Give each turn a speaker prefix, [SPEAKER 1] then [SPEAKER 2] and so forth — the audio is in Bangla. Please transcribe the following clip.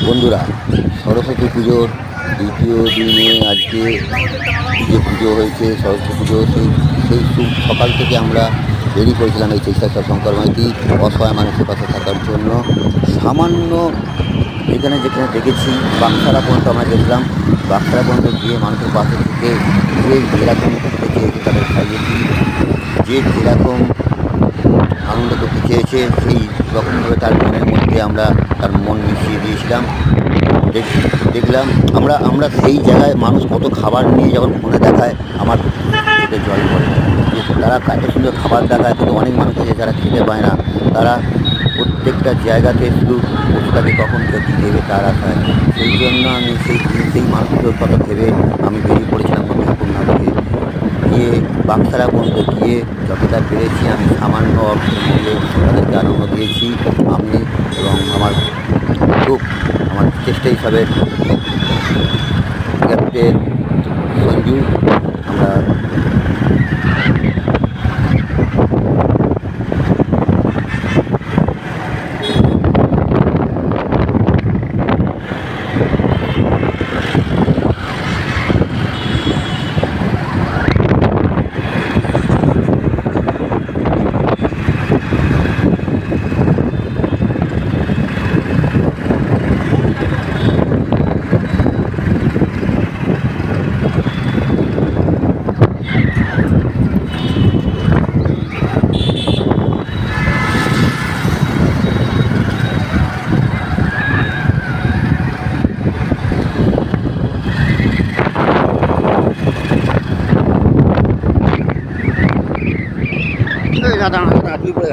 [SPEAKER 1] বন্ধুরা, সরস্বতী পুজোর দ্বিতীয় দিনে আজকে যে পুজো হয়েছে সরস্বতী পুজো, সেই সকাল থেকে আমরা বেরিয়ে পড়েছিলাম এই চেষ্টা শঙ্কর মাইতি অসহায় মানুষের পাশে থাকার জন্য। সামান্য যেখানে দেখেছি বাক্সারা পর্যন্ত আমরা দেখলাম। বাক্সারা পর্যন্ত গিয়ে মানুষের পাশে থেকে যে যেরকম করতে চেয়েছে তাদের খাইয়েছি, যে যেরকম আনন্দ করতে চেয়েছে সেই রকমভাবে তার মনের মধ্যে আমরা তার মন মিশিয়ে দিয়েছিলাম। দেখলাম আমরা সেই জায়গায় মানুষ কত খাবার নিয়ে যখন ফোনে দেখায় আমার চোখে জল পড়ে যে তারা এত সুন্দর খাবার দেখায়, কিন্তু অনেক মানুষ আছে যারা খেতে পায় না। তারা প্রত্যেকটা জায়গাতে শুধু পশুটাকে কখন ক্ষতি দেবে তার আশায়। সেই জন্য আমি সেই মানুষগুলোর কথা ভেবে আমি বেরিয়ে পড়েছিলাম ঠাকুরনাথকে গিয়ে বাক্সারা পর্যন্ত গিয়ে যতটা পেরেছি আমি সামান্য অর্থের মূল্যে তাদেরকে আনন্দ দিয়েছি। আমি এবং আমার গ্রুপ, আমার চেষ্টা হিসাবে ক্যাপ্টেন সঞ্জু, আমরা দাদা তুই পড়ে